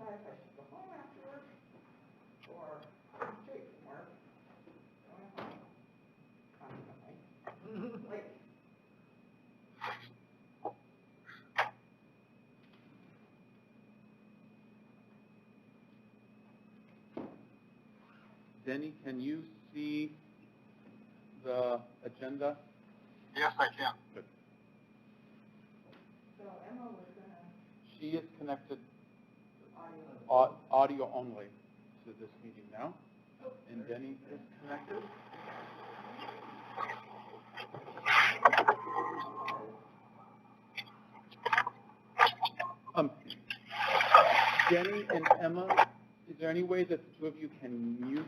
decide if I should go home after work or straight from work. Going home constantly. Like, Denny, can you see the agenda? Yes, I can. Good. so Emma was gonna She is connected audio. audio only to this meeting now. And Denny is connected. Denny and Emma, is there any way that the two of you can mute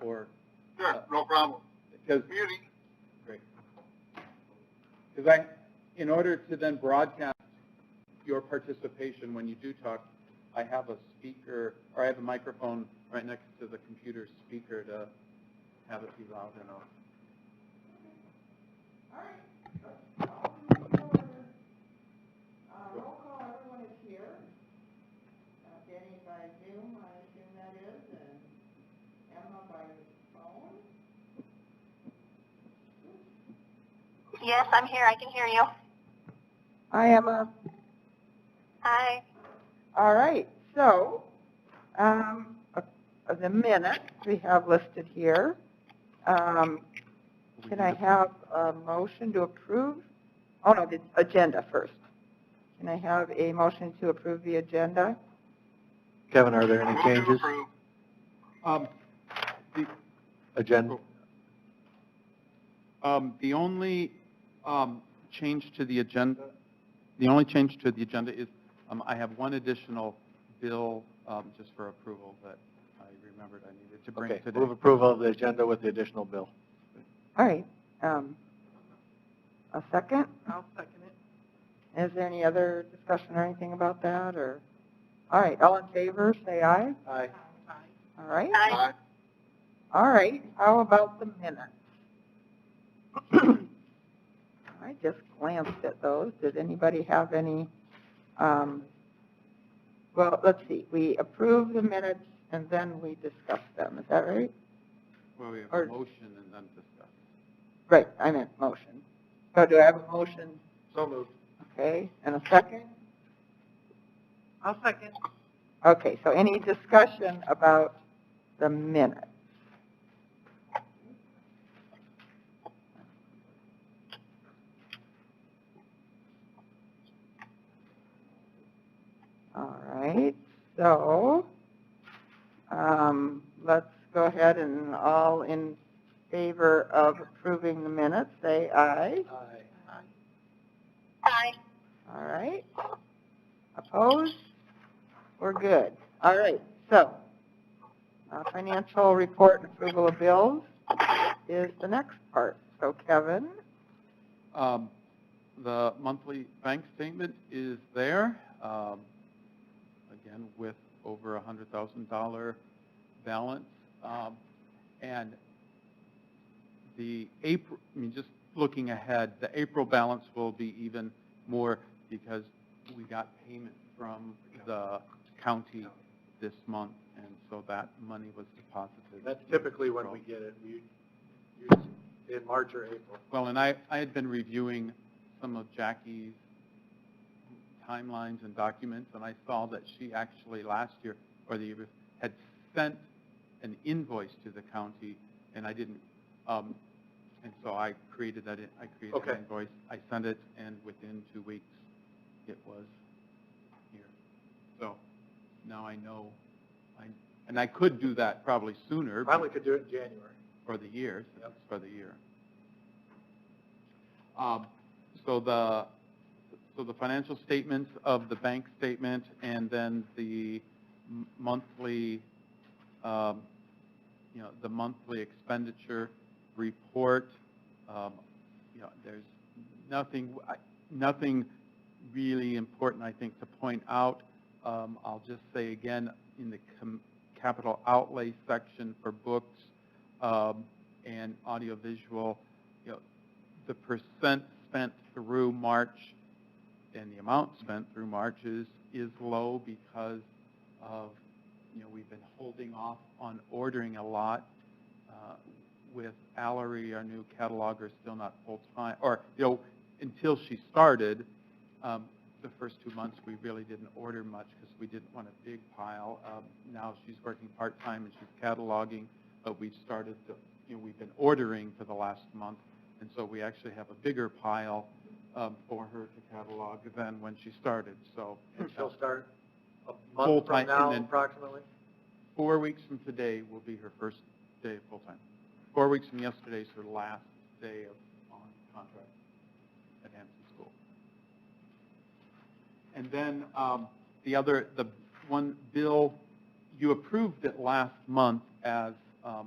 or? Sure, no problem. Because, Muting. great. Because in order to then broadcast your participation when you do talk, I have a speaker, or I have a microphone right next to the computer speaker to have it be loud enough. All right. Roll call, everyone is here. Danny by Zoom, I assume that is, and Emma by phone. Yes, I'm here. I can hear you. Hi, Emma. Hi. All right, so the minutes we have listed here. Can I have a motion to approve? Oh, no, the agenda first. Can I have a motion to approve the agenda? Kevin, are there any changes? The Agenda? The only change to the agenda, is I have one additional bill just for approval that I remembered I needed to bring Okay, today. move approval of the agenda with the additional bill. All right. A second? I'll second it. Is there any other discussion or anything about that, or? All right, all in favor, say aye. Aye. Aye. All right. Hi. All right, how about the minutes? I just glanced at those. Did anybody have any, well, let's see. We approved the minutes and then we discussed them. Is that right? Well, we have Or- a motion and then discuss. Right, I meant motion. So do I have a motion? So moved. Okay, and a second? I'll second. Okay, so any discussion about the minutes? All right, so let's go ahead and all in favor of approving the minutes, say aye. Aye. Hi. All right. Opposed? We're good. All right, so financial report and approval of bills is the next part. So Kevin? The monthly bank statement is there, again, with over $100,000 balance. And the April, just looking ahead, the April balance will be even more because we got payment from the county this month, and so that money was deposited. That's typically when we get it. We use in March or April. Well, and I had been reviewing some of Jackie's timelines and documents, and I saw that she actually last year, or the year, had sent an invoice to the county, and I didn't, and so I created that, an invoice. I sent it, and within 2 weeks, it was here. So now I know, and I could do that probably sooner. Probably could do it in January. For the year, so Yep. that's for the year. So the financial statements of the bank statement, and then the monthly, the monthly expenditure report. There's nothing really important, I think, to point out. I'll just say again, in the capital outlay section for books and audiovisual, the percent spent through March and the amount spent through March is low because of, we've been holding off on ordering a lot. With Allery, our new cataloger, still not full-time, or, until she started, the first 2 months, we really didn't order much because we didn't want a big pile. Now she's working part-time and she's cataloging, but we've started to, we've been ordering for the last month, and so we actually have a bigger pile for her to catalog than when she started, so. She'll start a month Full-time, from now, and then approximately? 4 weeks from today will be her first day of full-time. 4 weeks from yesterday is her last day on contract at Hampton School. And then the one bill, you approved it last month as, a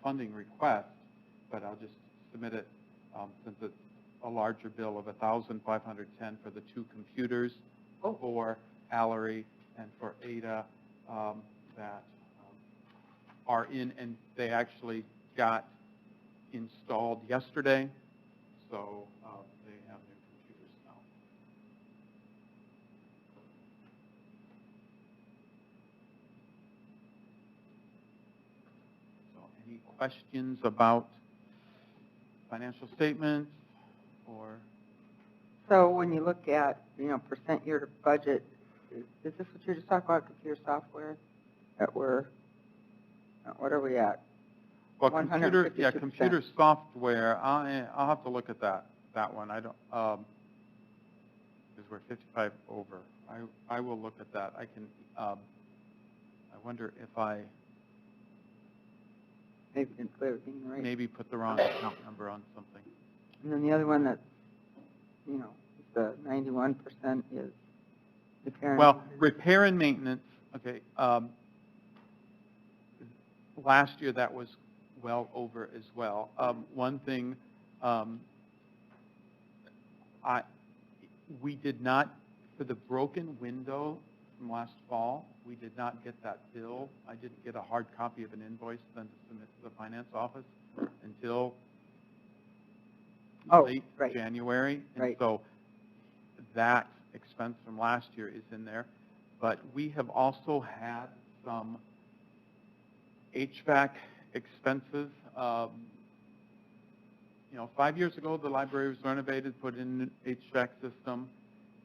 funding request, but I'll just submit it since it's a larger bill of $1,510 for the 2 computers for Allery and for Ada that are in, and they actually got installed yesterday, so they have new computers now. So any questions about financial statements or? So when you look at, percent year to budget, is this what you're just talking about, computer software? That we're, what are we at? Well, computer 152%. computer software, I'll have to look at that one. I don't, because we're 55 over. I will look at that. I can, I wonder if I Maybe didn't put everything right. maybe put the wrong account number on something. And then the other one that's, the 91% is repair and Well, maintenance. repair and maintenance, okay. Last year that was well over as well. One thing, we did not, for the broken window from last fall, we did not get that bill. I didn't get a hard copy of an invoice then to submit to the finance office until late right. January. And Right. so that expense from last year is in there. But we have also had some HVAC expenses. 5 years ago, the library was renovated, put in an HVAC system,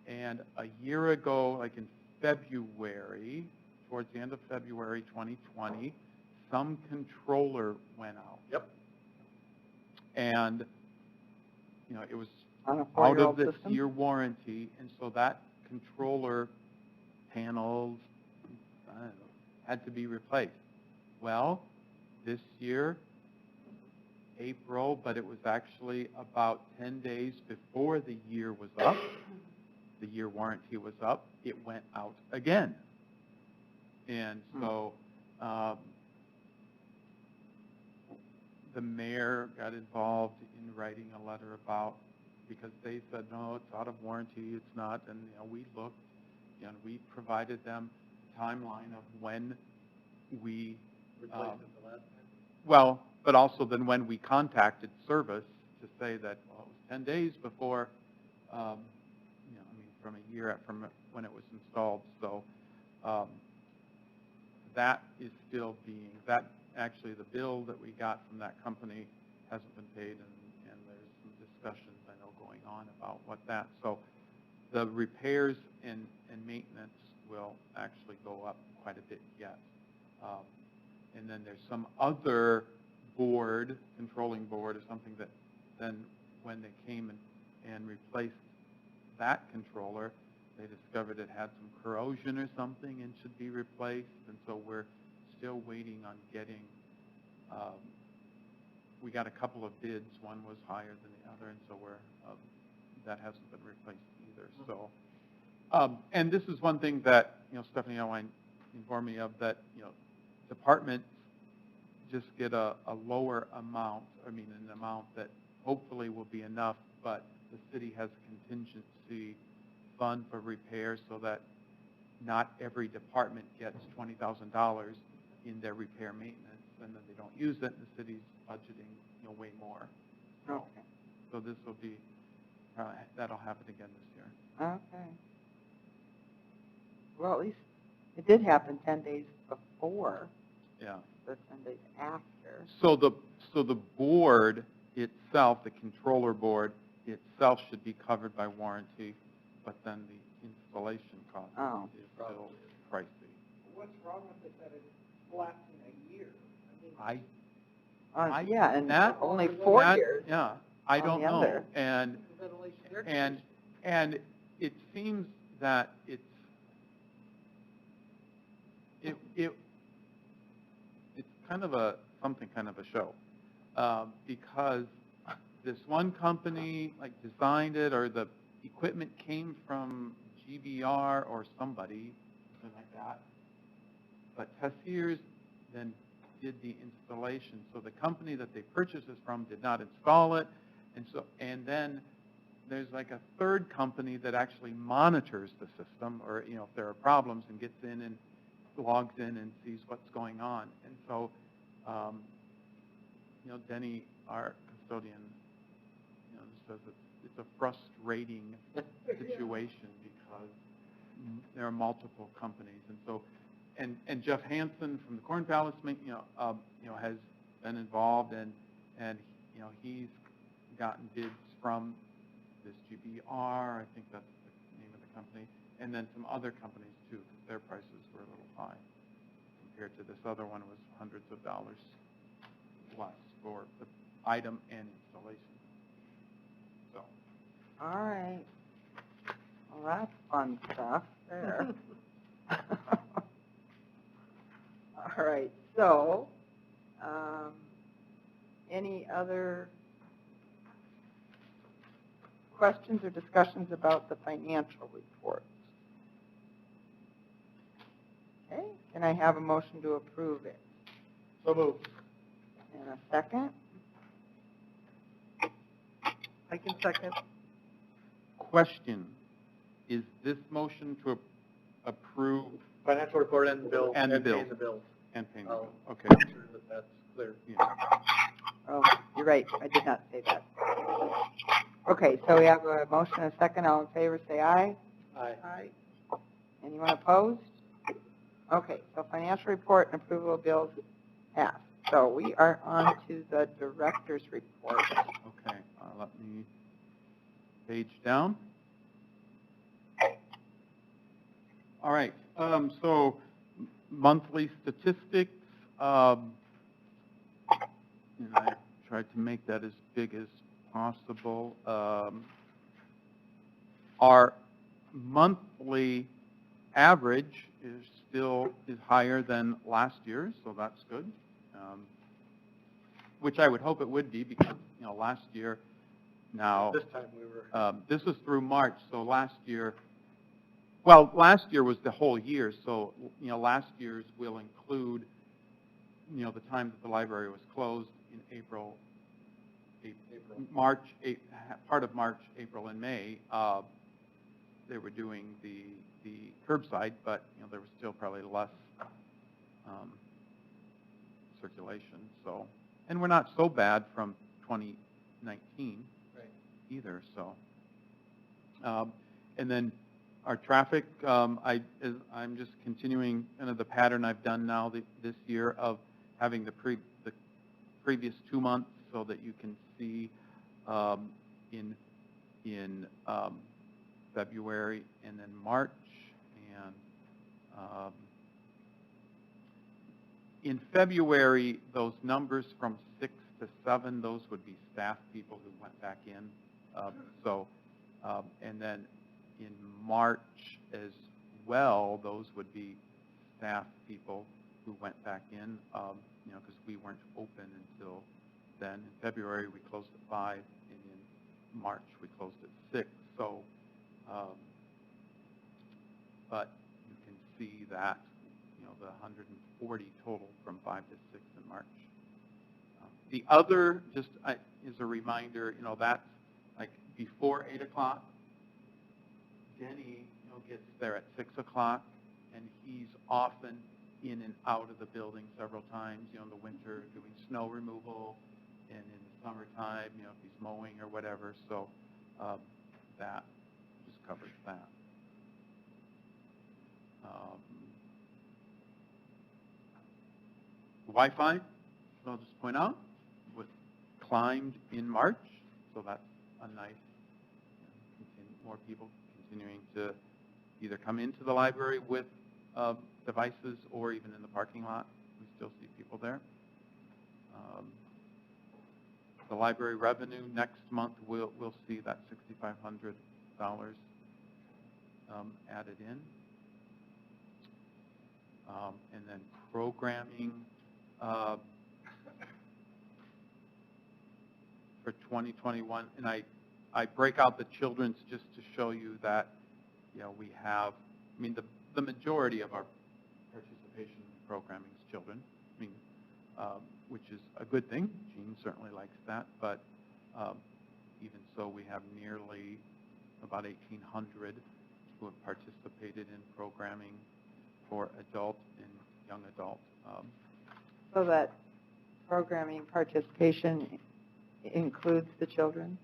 and a year ago, like in February, towards the end of February 2020, some controller went out. Yep. And, it was On a out of 4-year-old this system? year warranty, and so that controller panels, I don't know, had to be replaced. Well, this year, April, but it was actually about 10 days before the year was up, the year warranty was up, it went out again. And so the mayor got involved in writing a letter about, because they said, no, it's out of warranty, it's not, and we looked, and we provided them a timeline of when we Replaced it the last time? well, but also then when we contacted service to say that, well, it was 10 days before, from a year from when it was installed. So that is still being, actually the bill that we got from that company hasn't been paid, and there's some discussions I know going on about what that. So the repairs and maintenance will actually go up quite a bit yet. And then there's some other board, controlling board or something that then when they came and replaced that controller, they discovered it had some corrosion or something and should be replaced. And so we're still waiting on getting, we got a couple of bids. One was higher than the other, and so that hasn't been replaced either. So, and this is one thing that, Stephanie Owine informed me of, that, departments just get a lower amount, an amount that hopefully will be enough, but the city has a contingency fund for repairs so that not every department gets $20,000 in their repair maintenance, and then they don't use it, and the city's budgeting, way more. Okay. So this will be, that'll happen again this year. Okay. Well, at least It did happen 10 days before, Yeah. or 10 days after. So the board itself, the controller board itself should be covered by warranty, but then the installation cost Oh. is still pricey. What's wrong with it that it's flat in a year? I mean, Yeah, and that- only 4 that- years. Yeah, I on don't the know. other. And ventilation air And it seems that it's kind of a show, because this one company like designed it, or the equipment came from GBR or somebody, something like that. But Tessiers then did the installation. So the company that they purchased this from did not install it, and then there's like a third company that actually monitors the system, or if there are problems, and gets in and logs in and sees what's going on. And so, Denny, our custodian, says it's a frustrating situation because there are multiple companies, and so, and Jeff Hansen from the Corn Palace, has been involved, and he's gotten bids from this GBR, I think that's the name of the company, and then some other companies too, because their prices were a little high compared to this other one. It was hundreds of dollars less for the item and installation. So. All right. Well, that's fun stuff there. All right, so, any other questions or discussions about the financial reports? Okay, can I have a motion to approve it? So moved. And a second? I can second. Question, is this motion to approve Financial report and bills. And the paying bills. the bills. and payment? I'll Okay. make sure that that's clear. Yeah. Oh, you're right, I did not say that. Okay, so we have a motion and a second. All in favor, say aye. Aye. Aye. Anyone opposed? Okay, so financial report and approval of bills passed. So we are on to the director's report. Okay, let me page down. All right, so monthly statistics, and I tried to make that as big as possible. Our monthly average is higher than last year, so that's good. Which I would hope it would be, because last year now. This time we were. This was through March, so last year was the whole year, so, last year's will include, the time that the library was closed in April, March, part of March, April, and May. They were doing the curbside, but, there was still probably less circulation, so. And we're not so bad from 2019 either, so. And then our traffic, I'm just continuing kind of the pattern I've done now this year of having the previous 2 months, so that you can see in February and then March, and in February, those numbers from 6 to 7, those would be staff people who went back in. And then in March as well, those would be staff people who went back in, because we weren't open until then. In February, we closed at 5, and in March, we closed at 6. So, but you can see that, the 140 total from 5 to 6 in March. The other, just is a reminder, that's like before 8 o'clock. Denny, gets there at 6 o'clock, and he's often in and out of the building several times, in the winter doing snow removal, and in the summertime, if he's mowing or whatever. So that just covers that. Wi-Fi, I'll just point out, was climbed in March, so that's a nice, more people continuing to either come into the library with devices or even in the parking lot. We still see people there. The library revenue next month, we'll see that $6,500 added in. And then programming for 2021, and I break out the children's just to show you that, you know, we have, I mean, the majority of our participation in programming is children, I mean, which is a good thing. Jean certainly likes that, but even so, we have nearly about 1,800 who have participated in programming for adult and young adult. So that programming participation includes the children?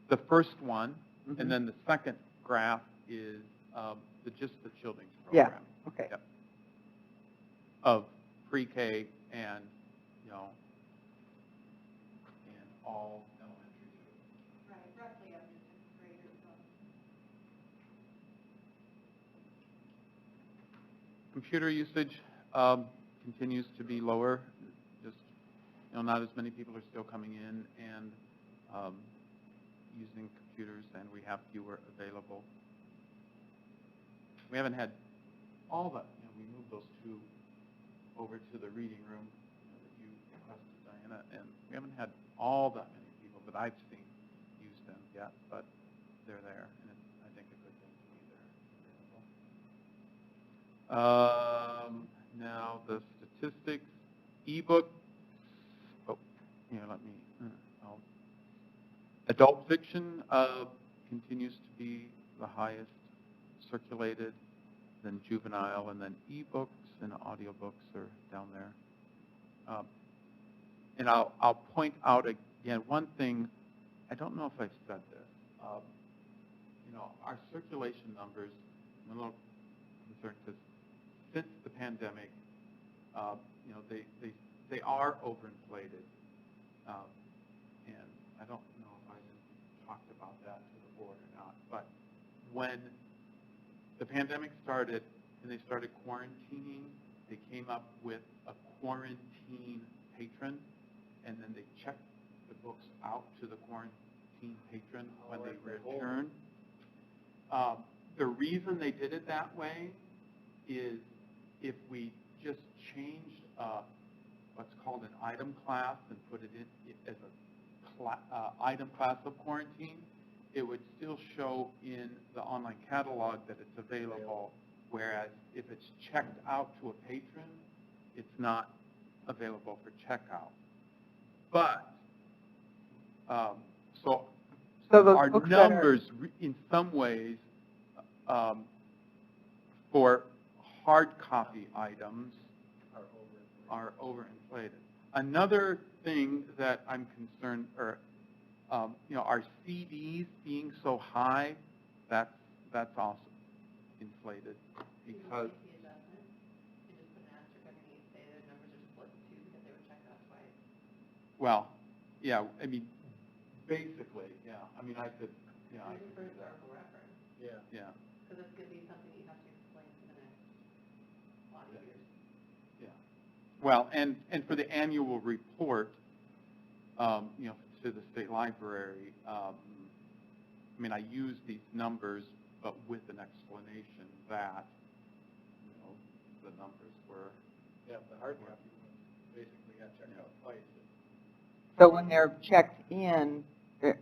The first one, and then the second graph is just the children's program. Yeah, okay. Yep. Of pre-K and, you know, and all elementary too. Right, roughly up to sixth grade or so. Computer usage continues to be lower. Just, you know, not as many people are still coming in and using computers, and we have fewer available. We haven't had all that. You know, we moved those two over to the reading room that you requested, Diana, and we haven't had all that many people that I've seen use them yet, but they're there, and it's, I think, a good thing to be there available. Now the statistics, ebook. Oh, here, let me. Adult fiction continues to be the highest circulated, then juvenile, and then ebooks and audiobooks are down there. And I'll point out again one thing. I don't know if I've said this. You know, our circulation numbers. I'm a little concerned because since the pandemic, you know, they are overinflated, and I don't know if I just talked about that to the board or not. But when the pandemic started and they started quarantining, they came up with a quarantine patron, and then they checked the books out to the quarantine patron when they returned. The reason they did it that way is if we just changed what's called an item class and put it in as a item class of quarantine, it would still show in the online catalog that it's available, whereas if it's checked out to a patron, it's not available for checkout. But, so our numbers, in some ways, for hard copy items are overinflated. Another thing that I'm concerned, or you know, our CDs being so high, that's also inflated because. Well, yeah, I mean, basically, yeah. I mean, I could, yeah, I could do that. Yeah. Yeah. Because it's going to be something you have to explain for the next lot of years. Yeah. Well, and for the annual report, you know, to the state library, I mean, I use these numbers, but with an explanation that, you know, the numbers were. Yeah, the hard copy basically got checked out twice. So when they're checked in, they're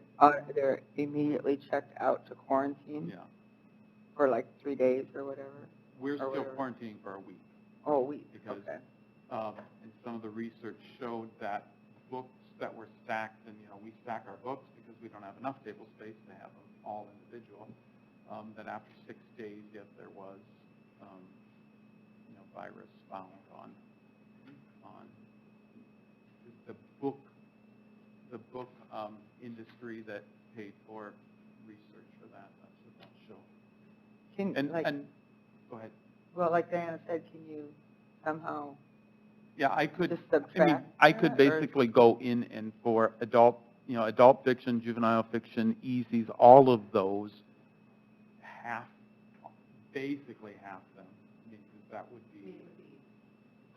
immediately checked out to quarantine? Yeah. For like 3 days or whatever? We're still whatever. quarantining for a week. Oh, a week, Because, okay. and some of the research showed that books that were stacked, and, you know, we stack our books because we don't have enough table space to have them all individual, that after 6 days, yes, there was, you know, virus found on the book industry that paid for research for that. That's what that showed. And go ahead. Well, like Diana said, can you somehow Yeah, I could, Just I mean, subtract I could that, or- basically go in and for adult, adult fiction, juvenile fiction, easies, all of those, basically half them, because that would I mean, be, it would be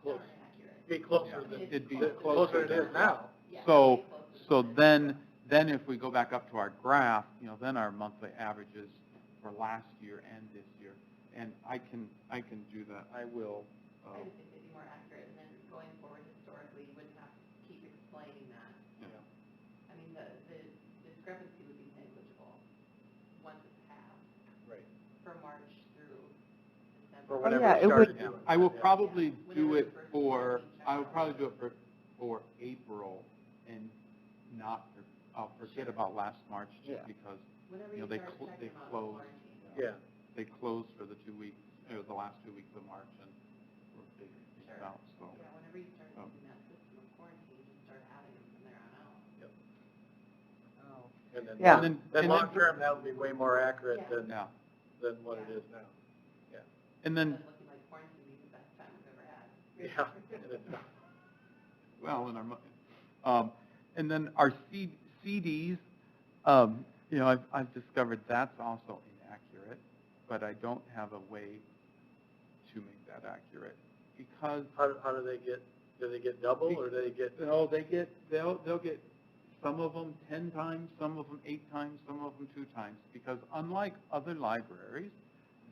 Close. darn accurate. Be closer Yeah, than, it'd be closer it is now. Yeah, so, way closer so than that. then if we go back up to our graph, then our monthly averages for last year and this year, and I can do that, I will, I just think it'd be more accurate, and then going forward historically, you wouldn't have to keep explaining that. I mean, the discrepancy would be negligible once it's halved Right. from March through December. For Oh, whenever yeah, we it started would- doing I will that, yeah. probably Yeah, do whenever it the first for, check I will out. probably do it for April and not, I'll forget about last March Yeah. just because Whenever you know, you they start cl- checking they them out close. in quarantine. Yeah. They closed for the 2 weeks, the last 2 weeks of March, and we're big Sure. out, so. Yeah, whenever you start Oh. using that system of quarantine, just start adding them from there on out. And then, Yeah. then And then- long term, that would be way more accurate Yeah. Yeah, than what it is now. and Then then, looking like quarantine would be the best time we've ever had. Yeah. And it's- well, in and then our CDs, I've discovered that's also inaccurate, but I don't have a way to make that accurate, because How do they get double, or do they get? they'll get some of them 10 times, some of them 8 times, some of them 2 times, because unlike other libraries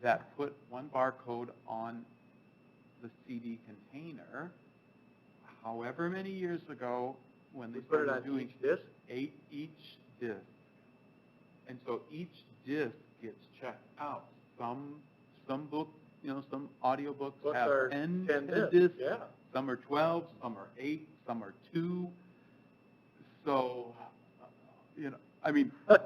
that put one barcode on the CD container, however many years ago, when they We put it started on doing each disc? each disc, and so each disc gets checked out. Some book, some audiobooks Books have are 10 10 discs, discs. yeah. Some are 12, some are 8, some are 2. So, I mean, yeah.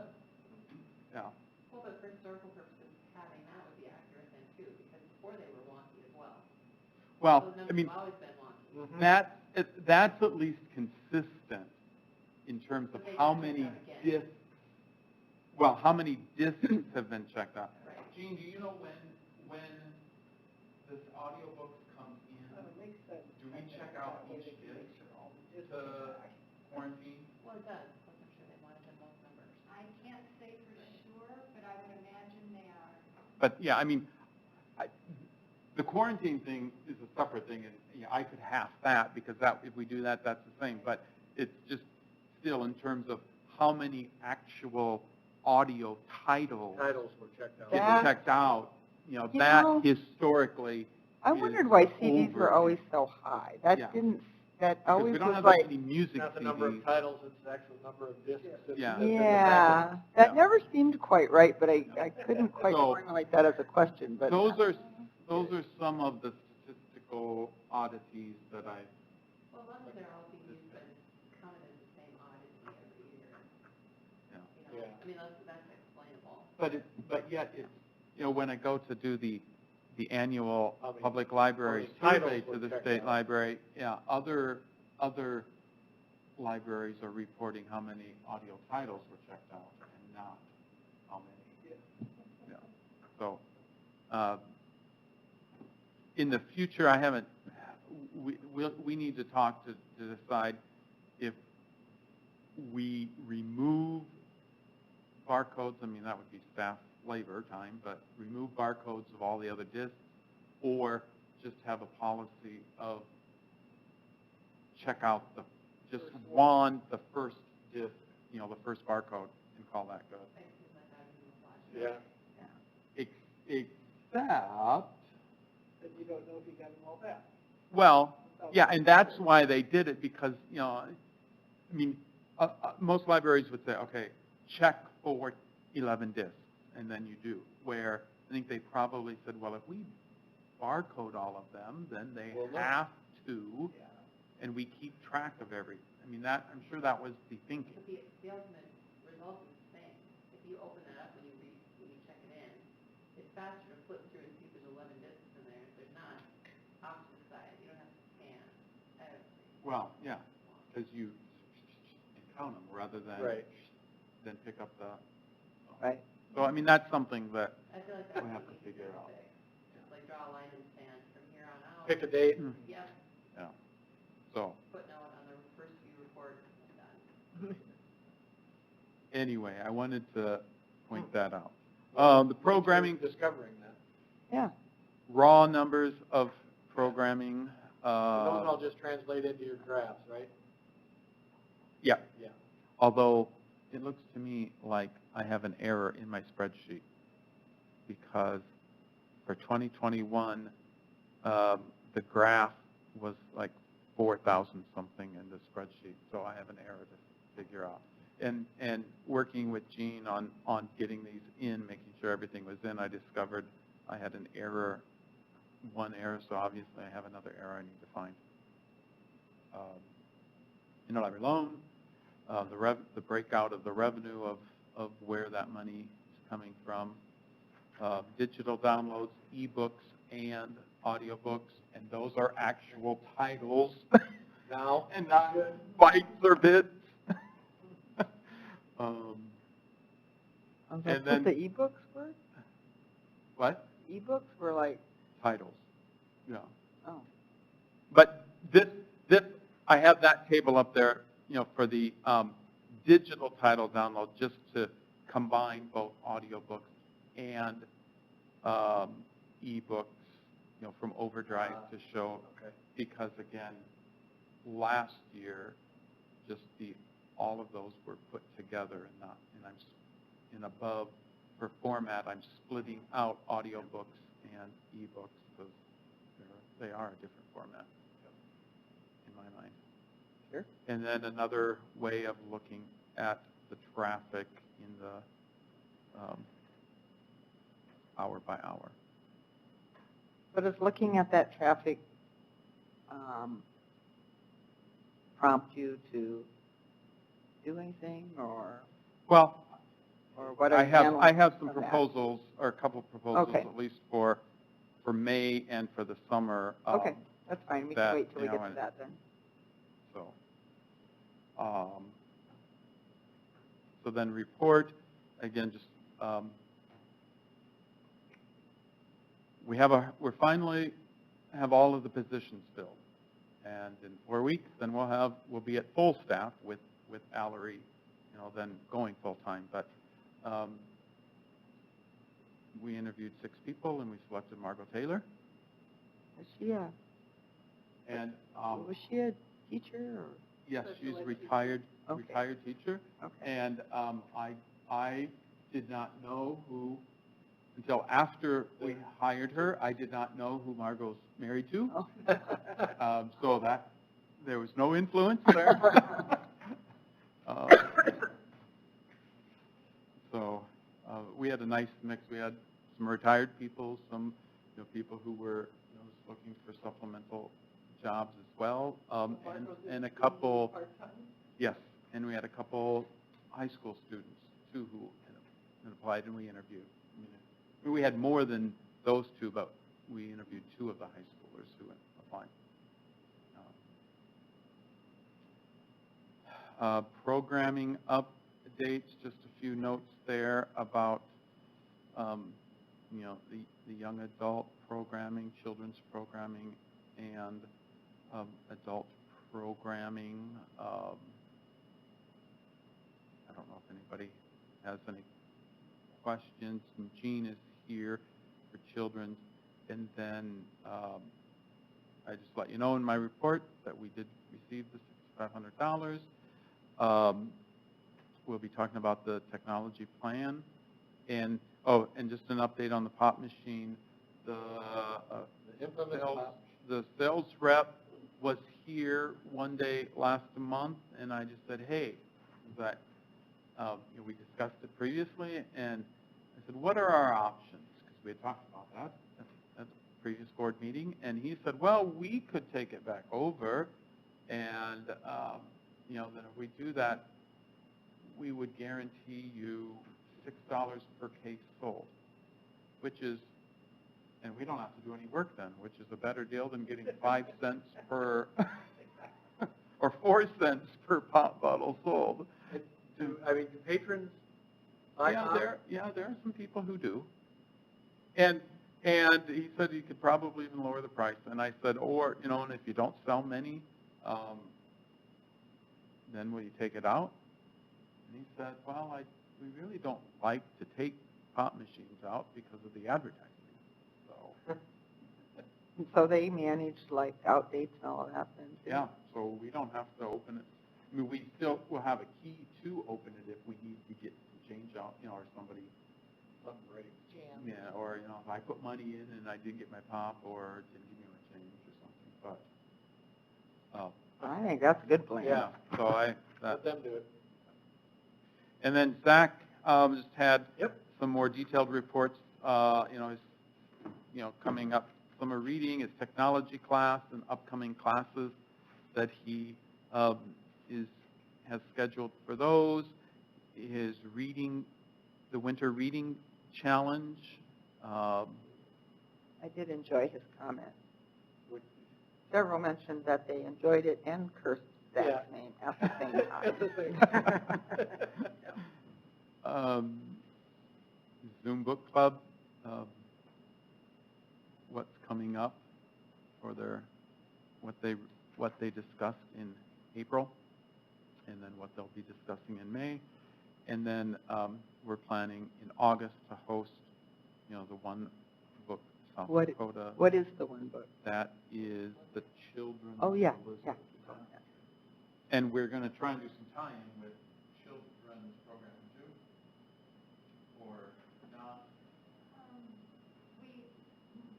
Well, but for historical purposes, having that would be accurate then too, because before they were wonky as well. Well, Those I numbers mean, have always been wonky. Mhm. that's at least consistent in terms of But they how check many out again. discs, well, how many discs have been checked out. Right. Gene, do you know when this audiobooks come in? It makes sense. Do we check out each disc to quarantine? Well, it does, plus I'm sure they wanted most numbers. I can't say for sure, but I would imagine they are. But, yeah, I mean, the quarantine thing is a separate thing, and I could half that, because if we do that, that's the same. But it's just still in terms of how many actual audio titles Titles were checked out. get That- checked out, You that know, historically I is wondered why CDs were over- always so high. That Yeah. didn't, that Because always we don't was have like, that many music Not the number of CDs. titles, it's the actual number of discs. that's Yeah. in the yeah, packet. that Yeah. never seemed quite right, but I couldn't quite So- formulate that as a question, but. Those are some of the statistical oddities that I, Well, as long as they're all being used, but it's counted as the same oddity every year. yeah. Yeah. I mean, that's explainable. But yet, it's, when I go to do the annual How many- public library how many survey titles to were the checked state out? library, yeah, other libraries are reporting how many audio titles were checked out and not how many. Yeah. So, in the future, we need to talk to decide if we remove barcodes. I mean, that would be staff labor time, but remove barcodes of all the other discs, or just have a policy of check out the first disc, the first barcode, and call that good. Basically, like that in the flash. Yeah. Except, That you don't know if you got them all back. well, yeah, and that's why they did it, because, I mean, most libraries would say, okay, check for 11 discs, and then you do. Where I think they probably said, well, if we barcode all of them, then they Well, no. have to, Yeah. and we keep track of everything. I mean, I'm sure that was the thinking. But the ultimate result is the same. If you open that up when you check it in, it's faster to flip through and see if there's 11 discs in there. If there's not, off to the side. You don't have to scan everything. Well, yeah, because you count them rather than Right. pick up the. Right. So I mean, that's something that I feel like that we would have to be figure easier to out. fix. Just like draw a line in the sand from here on out. Pick a date. Yep. Yeah. So, footnote on the first few reports and done. anyway, I wanted to point that out. The programming, Discovering that. Yeah. raw numbers of programming. And those all just translate into your graphs, right? Yeah. Yeah. Although it looks to me like I have an error in my spreadsheet because for 2021, the graph was like 4,000 something in the spreadsheet, so I have an error to figure out. And working with Jean on getting these in, making sure everything was in, I discovered I had an error, one error, so obviously I have another error I need to find. Interlibrary loan, the breakout of the revenue of where that money is coming from, digital downloads, ebooks, and audiobooks, and those are actual titles Now? and not bytes or bits. That's And then- what the ebooks were? What? Ebooks were like, Titles. Yeah. oh, But this, I have that table up there, for the digital title download, just to combine both audiobooks and ebooks, from Overdrive to show, Okay. because again, last year, just all of those were put together and I'm in above, for format, I'm splitting out audiobooks and ebooks because they are a different format in my mind. sure. And then another way of looking at the traffic in the hour by hour. But is looking at that traffic prompt you to do anything, or Well, what are I you have handling some from that? proposals, or a couple of proposals Okay. at least for May and for the summer. Okay, that's fine, we that, can wait till we you know, get to and- that then. So then report, again, just, we're finally have all of the positions filled. And in 4 weeks, then we'll be at full staff with Allery, then going full-time. But we interviewed 6 people and we selected Margot Taylor. Was she a, And, was she a teacher, or? yes, So she's she a was Okay. retired teacher. Okay. And I did not know until after we hired her, I did not know who Margot's married to. Oh. So there was no influence there. So we had a nice mix. We had some retired people, some people who were looking for supplemental jobs as well, and a couple. Yes, and we had a couple high school students too who had applied, and we interviewed. We had more than those 2, but we interviewed 2 of the high schoolers who applied. Programming updates, just a few notes there about the young adult programming, children's programming, and adult programming. I don't know if anybody has any questions. And Jean is here for children. And then I just let you know in my report that we did receive the $6,500. We'll be talking about the technology plan. And just an update on the pop machine. The sales rep was here one day last month, and I just said, hey, we discussed it previously, and I said, what are our options? Because we had talked about that at the previous board meeting, and he said, well, we could take it back over, and then if we do that, we would guarantee you $6 per case sold, which is, and we don't have to do any work then, which is a better deal than getting 5 cents per, or 4 cents per pop bottle sold. Do patrons? Yeah, there are some people who do. And he said he could probably even lower the price. And I said, and if you don't sell many, then will you take it out? And he said, well, we really don't like to take pop machines out because of the advertising. So, And so they managed like out dates and all of that then? too? yeah, so we don't have to open it. I mean, we still will have a key to open it if we need to get some change out, or somebody, Something breaks. yeah, or, if I put money in and I didn't get my pop or didn't give me my change or something, but, I think that's a good plan. yeah, so Let them do it. and then Zach, just had Yep. some more detailed reports, his, coming up summer reading, his technology class, and upcoming classes that he has scheduled for those. His reading, the winter reading challenge. I did enjoy his comment. Which- Several mentioned that they enjoyed it and cursed Zach's Yeah. name at the same time. At the same time. Zoom book club. What's coming up for what they discussed in April, and then what they'll be discussing in May, and then we're planning in August to host, the one book South Dakota. What is the one book? That is the children's. Oh, yeah, Elizabeth. yeah. And we're going to try and do some tie-in with children's program too, or not.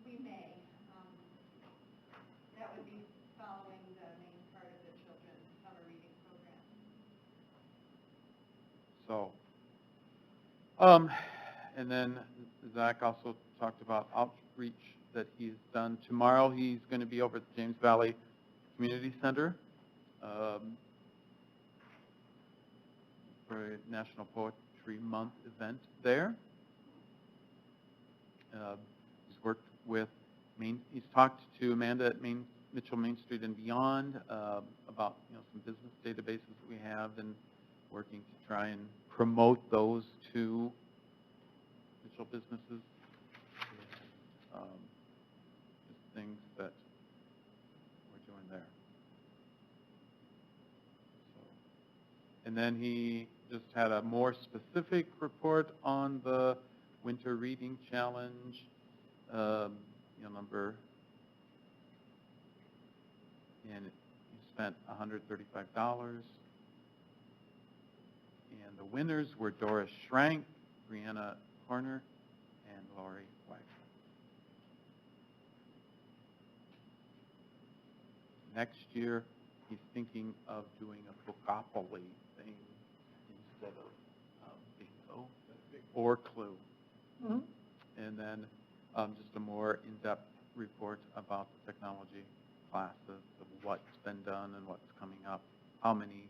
We may, that would be following the main part of the children's summer reading program. So, and then Zach also talked about outreach that he's done. Tomorrow he's going to be over at the James Valley Community Center for a National Poetry Month event there. He's worked with he's talked to Amanda at Mitchell Main Street and Beyond about some business databases that we have, and working to try and promote those to Mitchell businesses. Just things that we're doing there. So, and then he just had a more specific report on the winter reading challenge, number, and he spent $135. And the winners were Doris Schrank, Brianna Horner, and Lori Wagner. Next year, he's thinking of doing a bookopoly thing instead of bingo or Clue. Mm-hmm. And then just a more in-depth report about the technology classes, of what's been done and what's coming up, how many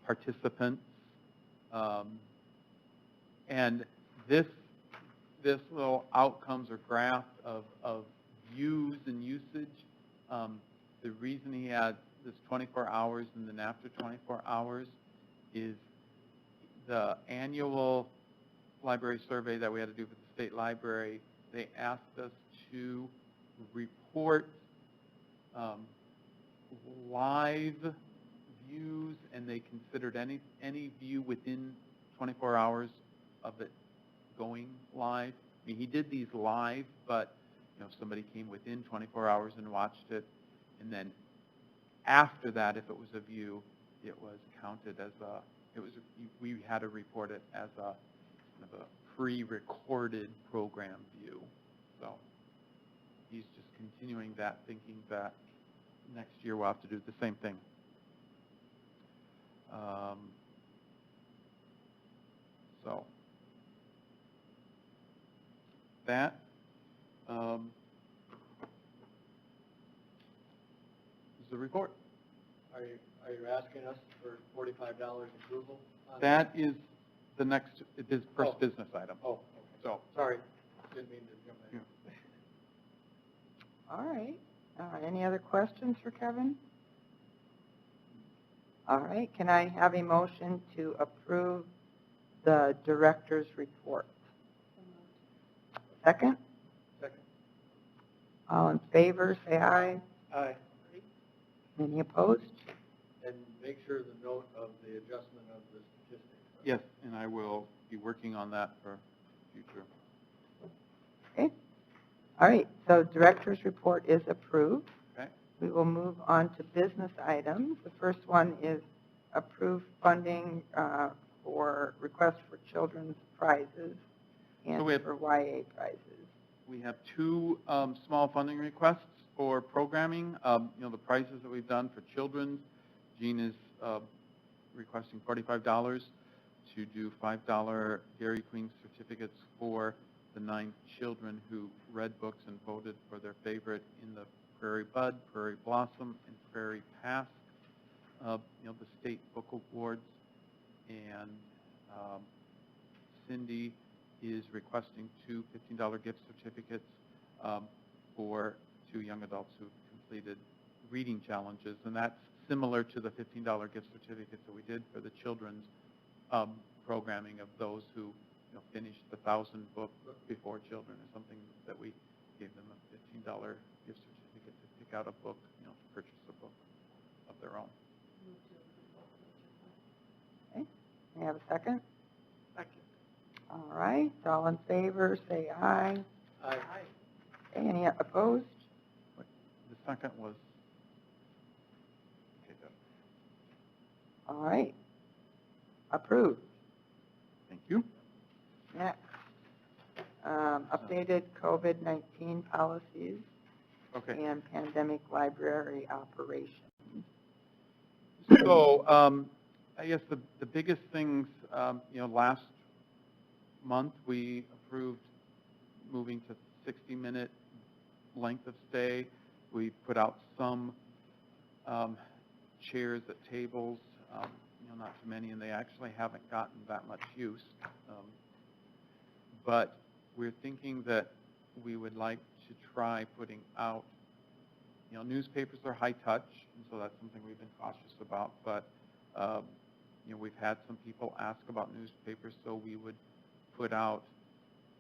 participants, and this little outcomes or graph of views and usage. The reason he had this 24 hours and then after 24 hours is the annual library survey that we had to do for the state library. They asked us to report live views, and they considered any view within 24 hours of it going live. I mean, he did these live, but if somebody came within 24 hours and watched it, and then after that, if it was a view, it was counted as we had to report it as a pre-recorded program view. So he's just continuing that, thinking that next year we'll have to do the same thing. So that is the report. Are you asking us for $45 approval? on That is the next, first Oh. business item. Oh, okay. So, Sorry, didn't mean to jump in. All right. Any other questions for Kevin? All right. Can I have a motion to approve the director's report? Second? Second. All in favor, say aye. Aye. Any opposed? And make sure the note of the adjustment of the statistics. Yes, and I will be working on that for future. Okay. All right, so director's report is approved. Okay. We will move on to business items. The first one is approved funding for request for children's prizes and So we have- for YA prizes. We have two small funding requests for programming. The prizes that we've done for children. Jean is requesting $45 to do $5 Dairy Queen certificates for the 9 children who read books and voted for their favorite in the Prairie Bud, Prairie Blossom, and Prairie Pass, the state book awards. And Cindy is requesting 2 $15 gift certificates for 2 young adults who completed reading challenges. And that's similar to the $15 gift certificates that we did for the children's programming of those who finished the 1,000 book before children or something, that we gave them a $15 gift certificate to pick out a book, to purchase a book of their own. Okay, may I have a second? Second. All right, all in favor, say aye. Aye. Okay, any opposed? The second was, okay, good. All right, approved. Thank you. Next, updated COVID-19 policies Okay. and pandemic library operations. So I guess the biggest things, last month we approved moving to 60-minute length of stay. We put out some chairs at tables, not too many, and they actually haven't gotten that much use. But we're thinking that we would like to try putting out, newspapers are high touch, and so that's something we've been cautious about. But, we've had some people ask about newspapers, so we would put out,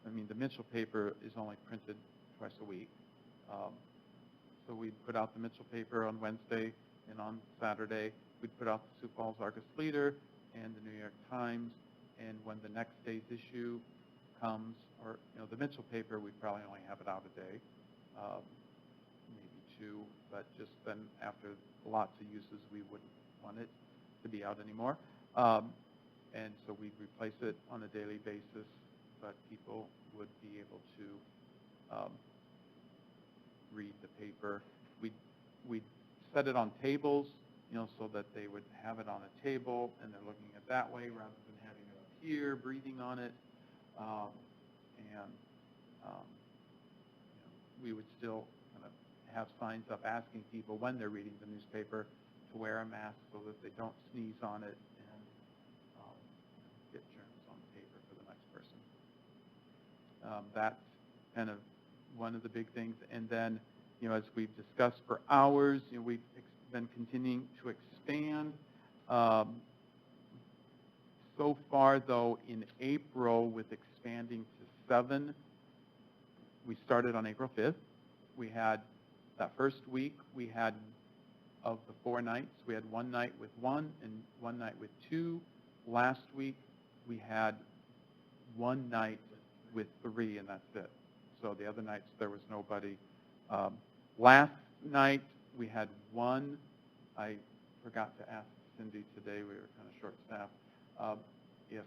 the Mitchell paper is only printed twice a week. So we'd put out the Mitchell paper on Wednesday, and on Saturday, we'd put out the Sioux Falls Argus Leader and the New York Times, and when the next day's issue comes, or, the Mitchell paper, we'd probably only have it out a day, maybe 2, but just then after lots of uses, we wouldn't want it to be out anymore. And so we'd replace it on a daily basis, but people would be able to read the paper. We'd set it on tables, so that they would have it on a table and they're looking at it that way rather than having it up here, breathing on it. We would still kind of have signs up asking people when they're reading the newspaper to wear a mask so that they don't sneeze on it and get germs on the paper for the next person. That's kind of one of the big things. And then, as we've discussed for hours, we've been continuing to expand. So far, though, in April, with expanding to 7, we started on April 5th. We had, that first week, we had, of the 4 nights, we had 1 night with 1 and 1 night with 2. Last week, we had 1 night with 3, and that's it. So the other nights, there was nobody. Last night, we had 1. I forgot to ask Cindy today, we were kind of short-staffed, if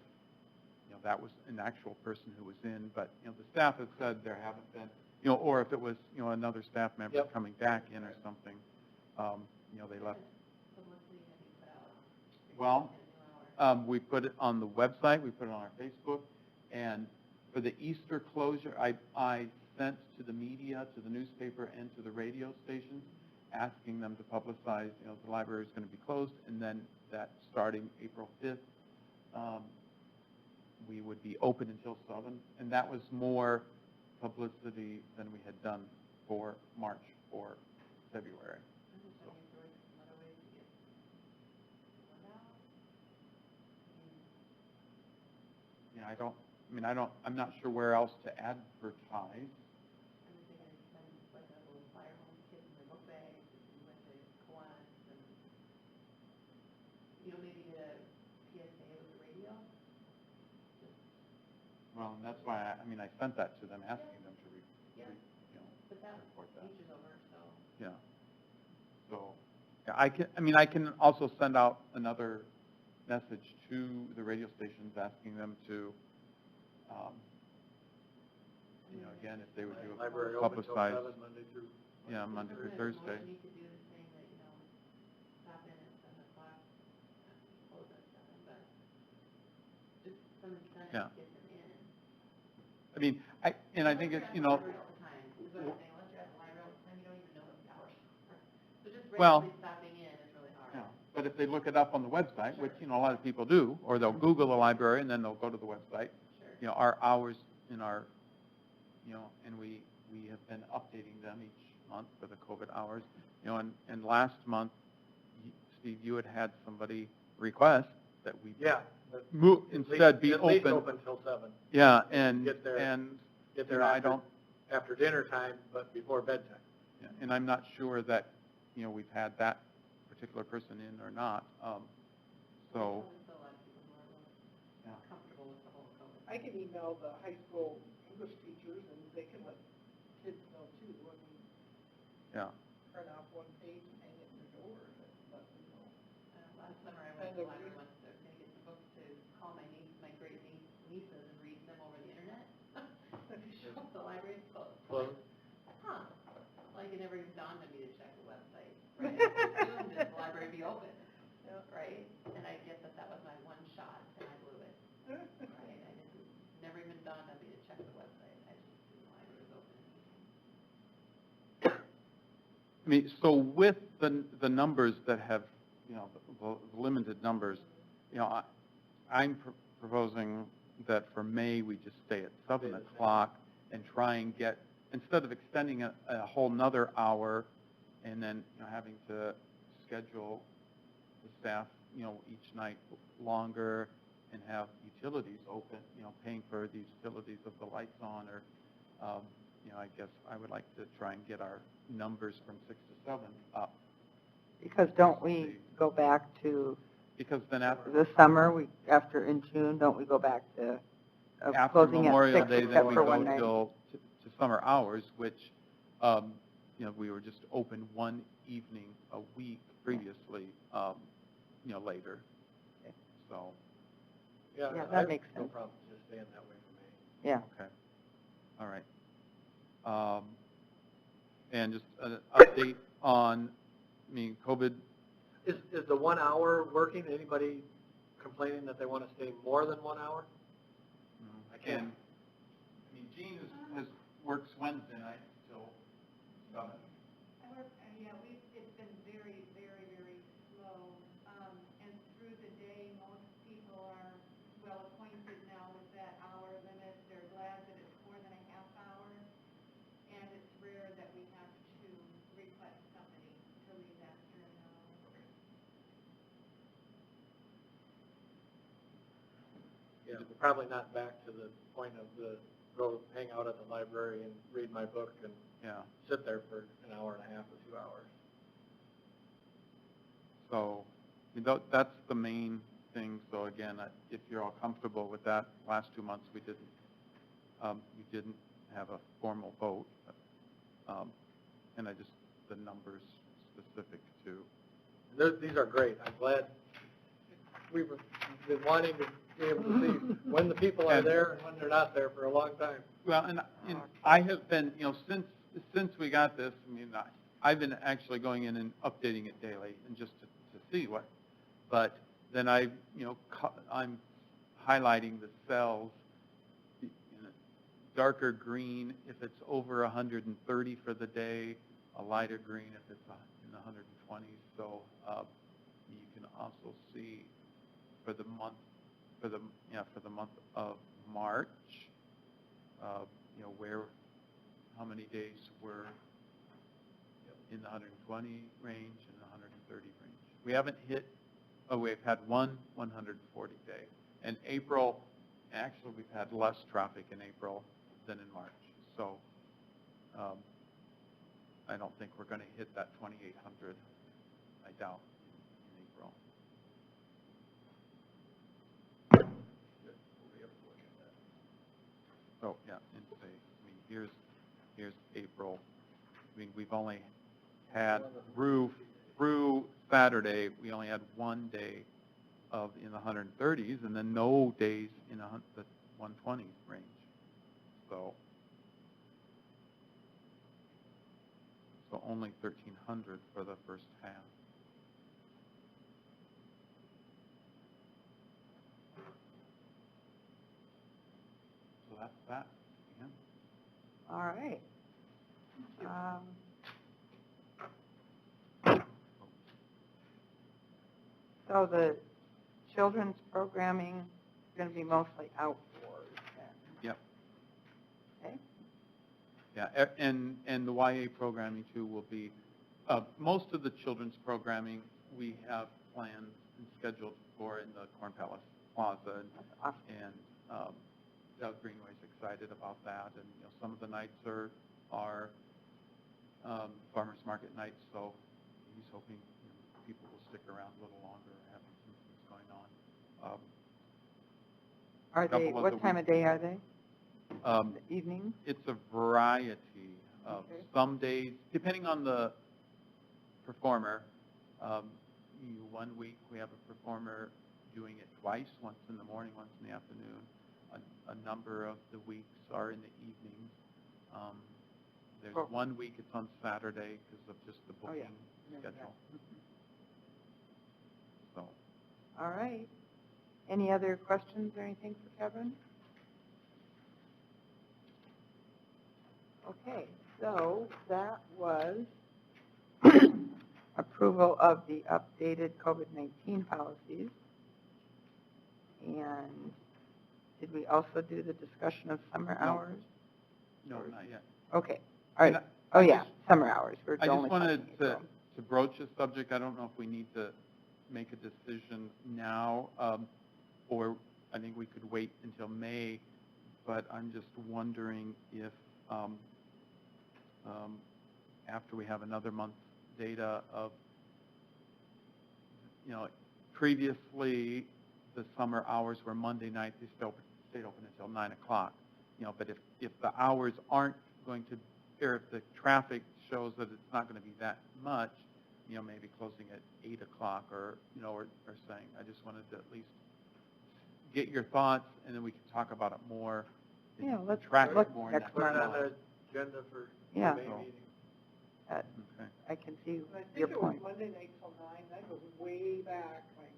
that was an actual person who was in, but the staff has said there haven't been, or if it was another staff member coming back in or something, they left. Well, we put it on the website, we put it on our Facebook, and for the Easter closure, I sent to the media, to the newspaper, and to the radio stations, asking them to publicize, the library is going to be closed, and then that starting April 5th, we would be open until 7, and that was more publicity than we had done for March or February. So, yeah, I'm not sure where else to advertise. maybe the PSA with the radio. Just, Well, and that's why, I sent that to them, asking them to, yeah, but that report that. feature's over, so. Yeah. So, yeah, I can also send out another message to the radio stations asking them to, again, if they would do a Library open till publicized, 7, Monday through. Monday through Sometimes Thursday. motion you could do is saying that, stop in at 7:00, close at 7, but just some incentive Yeah. to get them in. I think it's, Unless you're at the library all the time, is what I'm saying, unless you're at the library all the time, you don't even know what the hours are. So just Well, regularly stopping in is really hard. yeah, but if they look it up on the website, which, a lot of people do, or they'll Google the library and then they'll go to the website, Sure. Our hours in our, and we have been updating them each month for the COVID hours, and last month, Steve, you had somebody request that we Yeah. instead be At least open. open till 7. Yeah, and, Get there- and, Get there I don't, after dinner time, but before bedtime. yeah, and I'm not sure that, we've had that particular person in or not, so, There's still a lot of people who are really yeah. comfortable with the whole COVID. I can email the high school English teachers and they can let kids know too. Yeah. Print off one page and hang it in their door and let them know. Last summer, I went to the library once, I was gonna get some books to call my great nieces and read them over the internet. If you show up, the library's closed. Close. Huh, like it never even dawned on me to check the website, right? I assumed that the library be open, right? And I guess that was my one shot and I blew it, right? Never even dawned on me to check the website, I just assumed the library was open. So with the numbers that have, the limited numbers, I'm proposing that for May, we just stay at 7 o'clock and try and get, instead of extending a whole nother hour and then, having to schedule the staff, each night longer and have utilities open, paying for the utilities of the lights on, or, I guess I would like to try and get our numbers from 6 to 7 up. Because don't we go back to Because then after, the summer, after in June, don't we go back to after closing at Memorial 6 Day, then except we for go one night? till to summer hours, which, we were just open one evening a week previously, later. So, Yeah, that I have makes no sense. problem just staying that way for me. Yeah. okay, all right. And just an update on, COVID. Is the 1 hour working? Anybody complaining that they want to stay more than 1 hour? I can't. Jean works Wednesday night till 7. It's been very, very, very slow. And through the day, most people are well acquainted now with that hour limit. They're glad that it's more than a half hour. And it's rare that we have to request somebody to leave after an hour. Yeah, we're probably not back to the point of go hang out at the library and read my book and Yeah. sit there for an hour and a half or 2 hours. So, that's the main thing. So again, if you're all comfortable with that, last 2 months we didn't have a formal vote, and the numbers specific to. These are great. I'm glad we've been wanting to be able to see when the people are there and when they're not there for a long time. Well, and I have been, since we got this, I've been actually going in and updating it daily and just to see what, but then I'm highlighting the cells, darker green if it's over 130 for the day, a lighter green if it's in the 120s. So you can also see for the month of March, how many days were in the 120 range and the 130 range. We haven't hit. We've had one 140 day. In April, actually, we've had less traffic in April than in March. So I don't think we're going to hit that 2,800. I doubt in April. So, yeah, and say, here's April. We've only had, through Saturday, we only had one day in the 130s, and then no days in the 120 range. So only 1,300 for the first half. So that's that. Yeah. All right. So the children's programming is going to be mostly outdoors then? Yep. Okay. Yeah, and the YA programming too will be, most of the children's programming we have planned and scheduled for in the Corn Palace Plaza, and Doug Greenway's excited about that, and some of the nights are farmers market nights, so he's hoping people will stick around a little longer, having some things going on. Are they? What time of day are they? The evening? It's a variety of some days, depending on the performer. 1 week we have a performer doing it twice, once in the morning, once in the afternoon. A number of the weeks are in the evenings. There's 1 week it's on Saturday because of just the booking schedule. So. All right. Any other questions or anything for Kevin? Okay, so that was approval of the updated COVID-19 policies. And did we also do the discussion of summer hours? No, not yet. Okay, all right. Oh, yeah, summer hours. We're I just only wanted talking to broach a subject. I don't know if we need to make a decision now, or I think we could wait until May, but I'm just wondering if after we have another month's data of, previously the summer hours were Monday night, they still stayed open until 9 o'clock, but if the hours aren't going to, or if the traffic shows that it's not going to be that much, maybe closing at 8 o'clock or saying, I just wanted to at least get your thoughts, and then we can talk about it more. Yeah, let's track look it more next Put it month. on the agenda for the Yeah. May meeting. Okay. I can see I think your it was point. Monday night till 9, that goes way back, like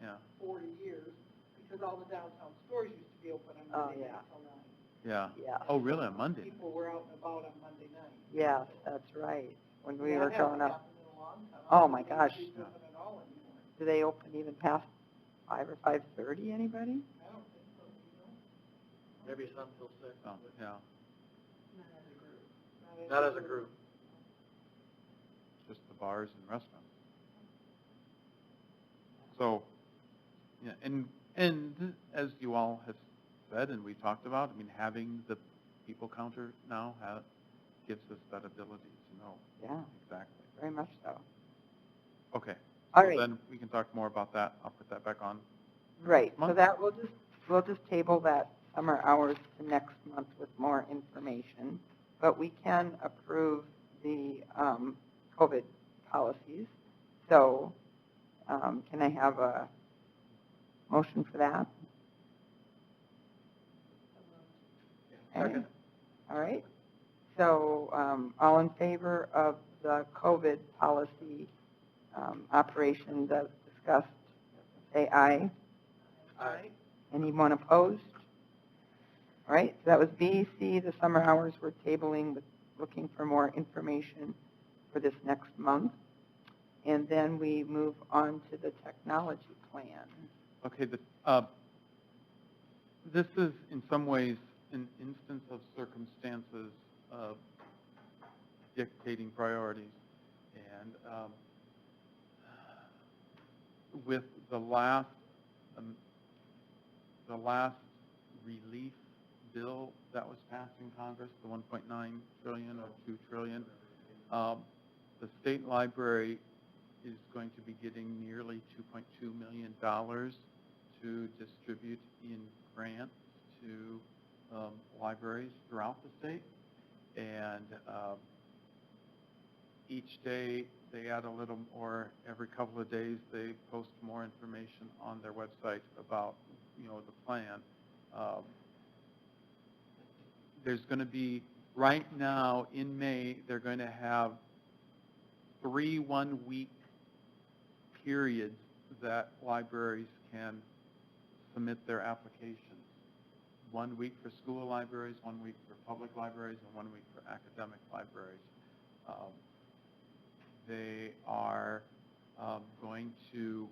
Yeah. 40 years, because all the downtown stores used to be open on Oh, Monday yeah. night till 9. Yeah. Yeah. Oh, really? On Monday? People were out and about on Monday night. Yes, that's right. When we That were growing hasn't up. happened in a long time. Oh, I don't my think gosh. it's open at all anymore. Do they open even past 5 or 5:30, anybody? I don't think so, Maybe some till 6. Oh, yeah. Not as a group. Just the bars and restaurants. So, yeah, and as you all have said and we talked about, having the people counter now gives us that ability to know. Yeah, Exactly. very much so. Okay. All So right. then we can talk more about that. I'll put that back on. Right, so month. that we'll just table that summer hours to next month with more information. But we can approve the COVID policies. So can I have a motion for that? Second. All right. So all in favor of the COVID policy operations as discussed, say aye. Aye. Anyone opposed? All right, so that was B. C, the summer hours we're tabling, with looking for more information for this next month. And then we move on to the technology plan. Okay, this is in some ways an instance of circumstances dictating priorities. And with the last relief bill that was passed in Congress, the 1.9 trillion or 2 trillion, the state library is going to be getting nearly $2.2 million to distribute in grants to libraries throughout the state. And each day they add a little more. Every couple of days they post more information on their website about, the plan. There's going to be, right now in May, they're going to have 3 one-week periods that libraries can submit their applications. 1 week for school libraries, 1 week for public libraries, and 1 week for academic libraries. They are going to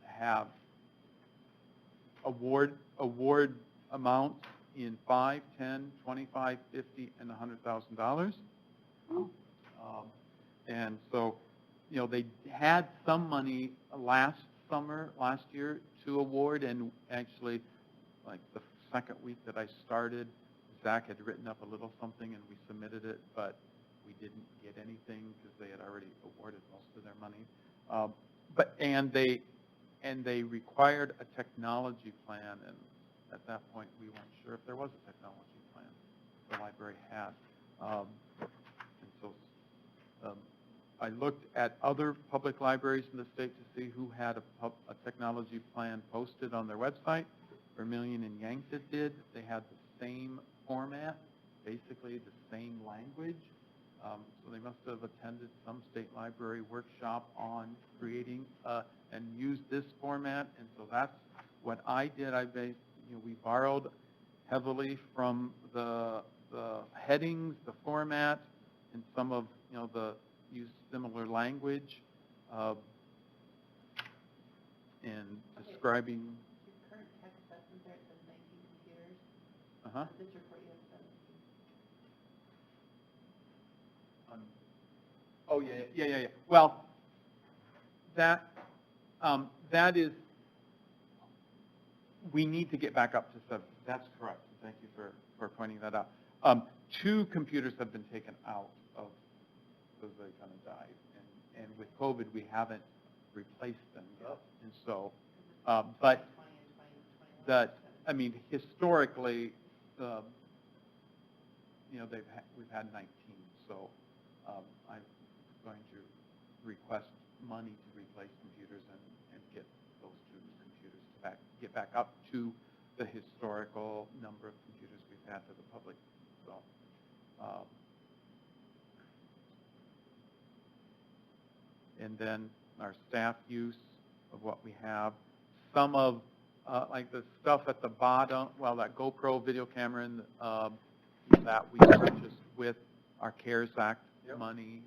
have award amounts in $5, $10, $25, $50, and $100,000. And so, they had some money last year to award, and actually, like the second week that I started, Zach had written up a little something and we submitted it, but we didn't get anything because they had already awarded most of their money. And they required a technology plan, and at that point we weren't sure if there was a technology plan the library had. And so I looked at other public libraries in the state to see who had a technology plan posted on their website. Vermilion and Yankton did. They had the same format, basically the same language. So they must have attended some state library workshop on creating and used this format. And so that's what I did. We borrowed heavily from the headings, the format, and some of the used similar language in describing. Your current tech assessment there, it says 19 computers. Uh-huh. This report you have 17. Oh, yeah. Well, that is, we need to get back up to 7. That's correct. Thank you for pointing that out. 2 computers have been taken out of, because they kind of died. And with COVID, we haven't replaced them yet. And so, but historically, we've had 19. So I'm going to request money to replace computers and get those 2 computers to get back up to the historical number of computers we've had for the public. So, and then our staff use of what we have. Some of, like the stuff at the bottom, well, that GoPro video camera that we purchased with our CARES Act money.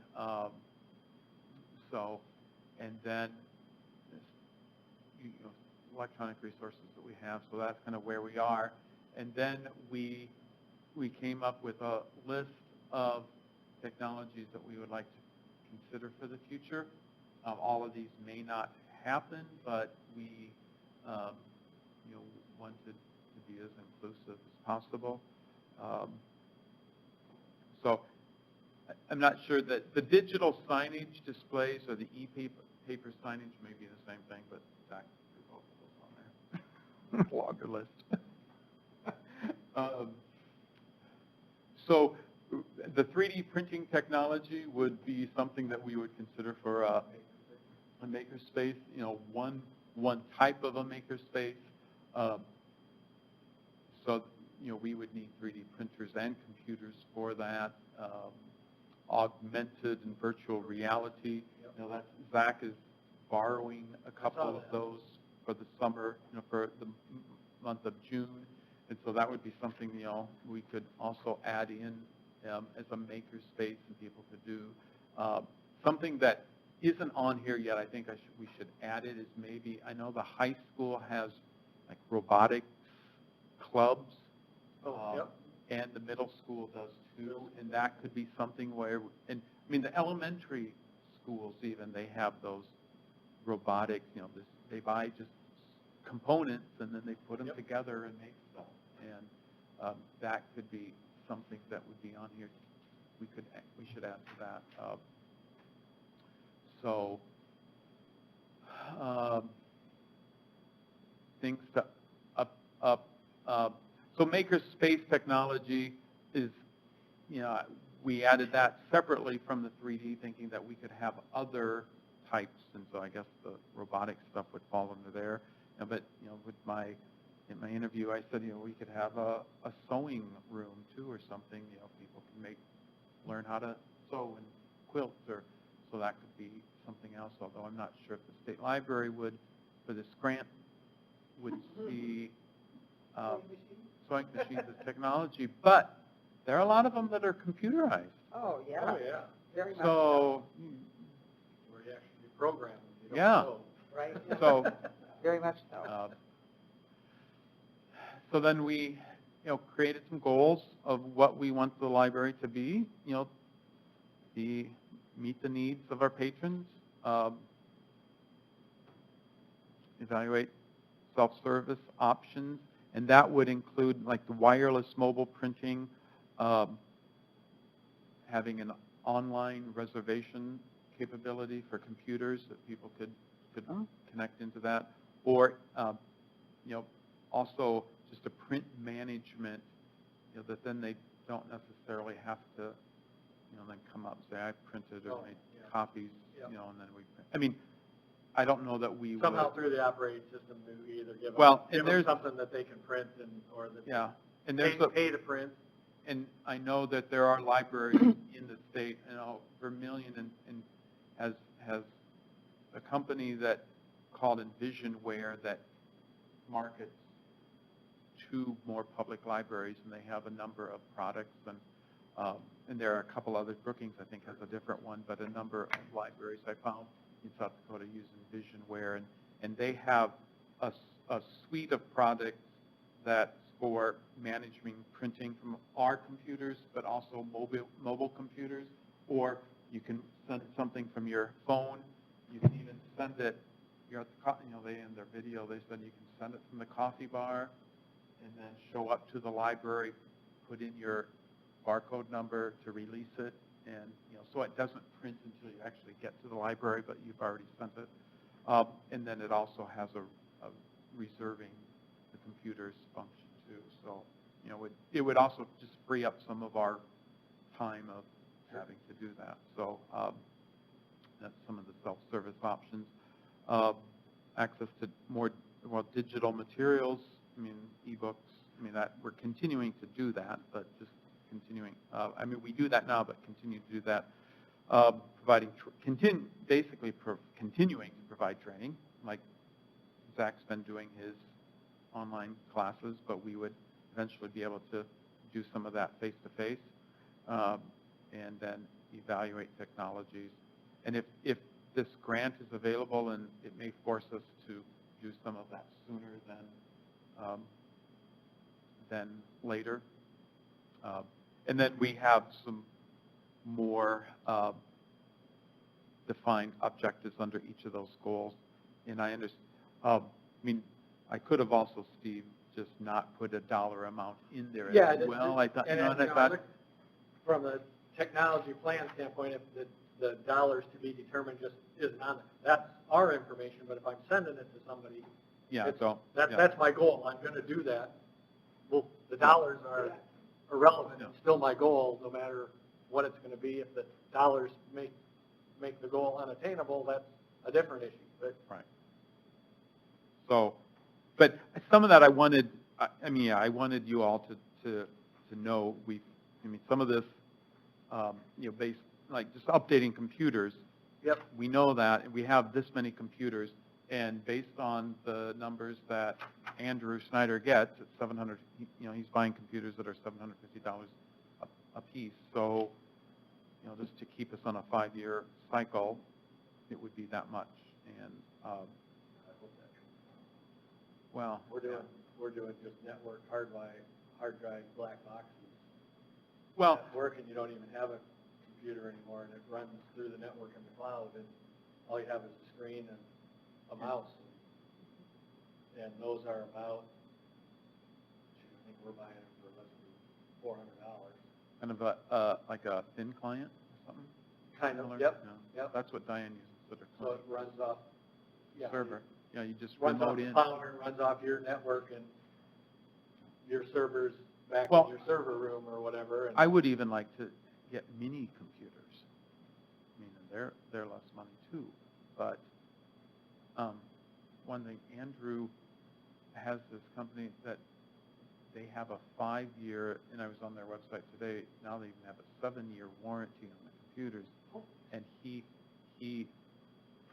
And then electronic resources that we have, so that's kind of where we are. And then we came up with a list of technologies that we would like to consider for the future. All of these may not happen, but we wanted to be as inclusive as possible. So I'm not sure that the digital signage displays or the e-paper signage may be the same thing, but Zach put both of those on there. Longer list. So the 3D printing technology would be something that we would consider for a makerspace, one type of a makerspace. So, we would need 3D printers and computers for that. Augmented and virtual reality. Zach is borrowing a couple of those for the summer, for the month of June. And so that would be something, we could also add in as a makerspace and people could do. Something that isn't on here yet, I think we should add it, is maybe, I know the high school has like robotics clubs. And the middle school does too, and that could be something where, the elementary schools even, they have those robotics, they buy just components and then they put them together and make stuff. And that could be something that would be on here. We should add to that. So things to So makerspace technology is, we added that separately from the 3D, thinking that we could have other types, and so I guess the robotic stuff would fall under there. But with in my interview, I said, we could have a sewing room too, or something. People can learn how to sew and quilt, so that could be something else. Although I'm not sure if the state library would, for this grant, would see sewing machines as technology, but there are a lot of them that are computerized. Oh, yeah. Oh, yeah. Very much So, Where you actually program them, you don't Yeah. know. Right. so, Very much so. so then we, created some goals of what we want the library to be. Meet the needs of our patrons. Evaluate self-service options, and that would include like the wireless mobile printing, having an online reservation capability for computers that people could connect into that, or also just a print management, that then they don't necessarily have to, then come up and say, I printed or made copies, and then we print. I mean, I don't know that we Somehow would. through the operating system, we either give and them there's something that they can print or that and they there's pay to print. And I know that there are libraries in the state, Vermillion and has a company that called Envisionware that markets to more public libraries, and they have a number of products, and there are a couple others. Brookings, I think, has a different one, but a number of libraries I found in South Dakota use Envisionware, and they have a suite of products that's for managing printing from our computers, but also mobile computers, or you can send something from your phone. You can even send it. You're at the, they in their video they said you can send it from the coffee bar, and then show up to the library, put in your barcode number to release it, and so it doesn't print until you actually get to the library, but you've already sent it. And then it also has a reserving the computers function too. So it would also just free up some of our time of having to do that. So that's some of the self-service options. Access to more digital materials. Ebooks. That we're continuing to do that, but just continuing. We do that now, but continue to do that. Continuing to provide training, like Zach's been doing his online classes, but we would eventually be able to do some of that face-to-face, and then evaluate technologies. And if this grant is available, and it may force us to do some of that sooner than later. And then we have some more defined objectives under each of those goals. And I understand, I could have also, Steve, just not put a dollar amount in there as well. I thought, from a technology plan standpoint, if the dollars to be determined just isn't on it, that's our information. But if I'm sending it to somebody, that's my goal. I'm going to do that. Well, the dollars are irrelevant. It's still my goal, no matter what it's going to be. If the dollars make the goal unattainable, that's a different issue. But right. So, but some of that I wanted. I wanted you all to know. Some of this, based like just updating computers. Yep. We know that, and we have this many computers, and based on the numbers that Andrew Snyder gets at $700, he's buying computers that are $750 a piece. So, just to keep us on a 5-year cycle, it would be that much. And well, we're doing just network hard drive black boxes. Well, at work, and you don't even have a computer anymore, and it runs through the network in the cloud, and all you have is a screen and a mouse, and those are about, I think we're buying them for less than $400. Kind of like a thin client or something? Kind of, Similar? yep. Yeah. Yep. That's what Diane uses for their So client. it runs off, Server. Yeah, you just runs off remote the in. power, runs off your network, and your servers back Well, in your server room or whatever. And I would even like to get mini computers. I mean, they're less money too. But one thing, Andrew has this company that they have a 5-year, and I was on their website today, now they even have a 7-year warranty on the computers. And he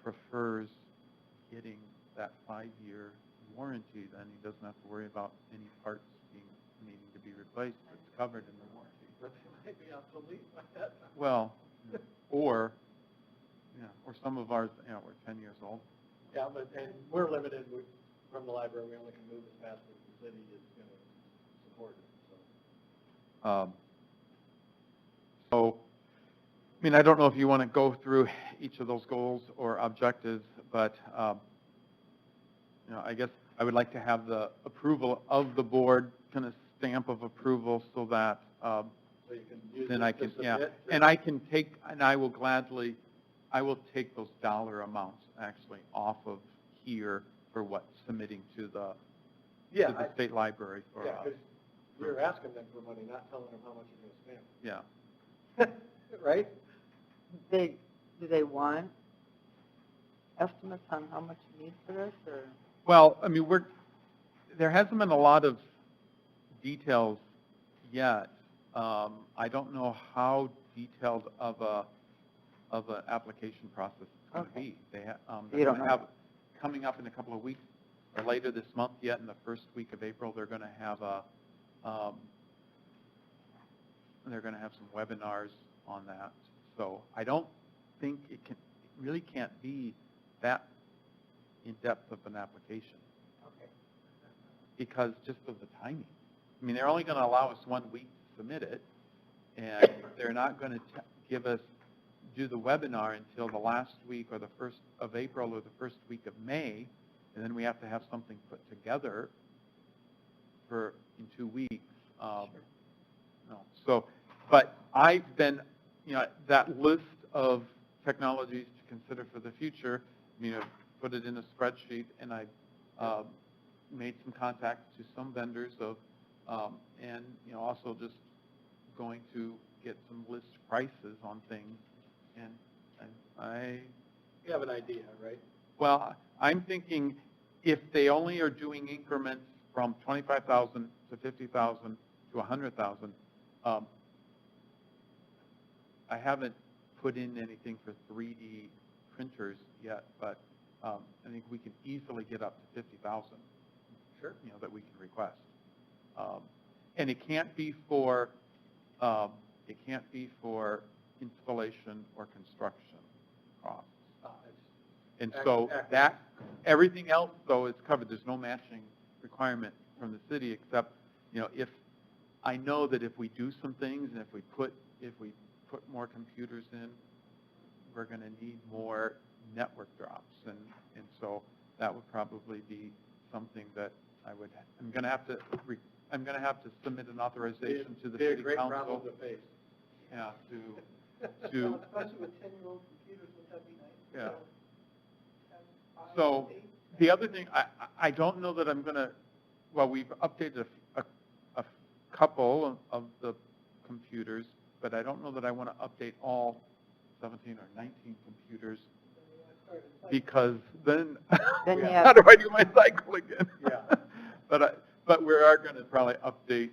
prefers getting that 5-year warranty, then he doesn't have to worry about any parts needing to be replaced. It's covered in the warranty. But they might be obsolete by that time. Well, or some of ours, we're 10 years old. Yeah, and we're limited from the library. We only can move as fast as the city is going to support it. So, I mean, I don't know if you want to go through each of those goals or objectives, but I guess I would like to have the approval of the board, kind of stamp of approval, so that So you can use then it I to can, submit to- and I can take, and I will take those dollar amounts actually off of here for what submitting to the state library for. Yeah, because you're asking them for money, not telling them how much you're going to Yeah. spend. Right? Do they want estimates on how much you need for this, or? Well, I mean, there hasn't been a lot of details yet. I don't know how detailed of an application process it's going to be. They're going to have, coming up in a couple of weeks, or later this month yet, in the first week of April, they're going to have some webinars on that. So I don't think it really can't be that in-depth of an application. Okay. Because just of the timing. I mean, they're only going to allow us 1 week to submit it, and they're not going to do the webinar until the last week or the 1st of April or the first week of May, and then we have to have something put together in 2 weeks. But I've been, that list of technologies to consider for the future, put it in a spreadsheet, and I made some contacts to some vendors and also just going to get some list prices on things, and You have an idea, right? well, I'm thinking if they only are doing increments from 25,000 to 50,000 to 100,000, I haven't put in anything for 3D printers yet, but I think we can easily get up to 50,000. Sure. That we can request, and it can't be for installation or construction costs. And so that everything else though is covered. There's no matching requirement from the city, except if I know that if we do some things and if we put more computers in, we're going to need more network drops, and so that would probably be something that I'm going to have to submit an authorization to the city council. Be a great problem to face. Yeah, Especially with 10-year-old computers, would that be nice? Yeah. So the other thing, I don't know that I'm going to, well, we've updated a couple of the computers, but I don't know that I want to update all 17 or 19 computers, because then Then you how have- do I do my cycle again? Yeah. But we are going to probably update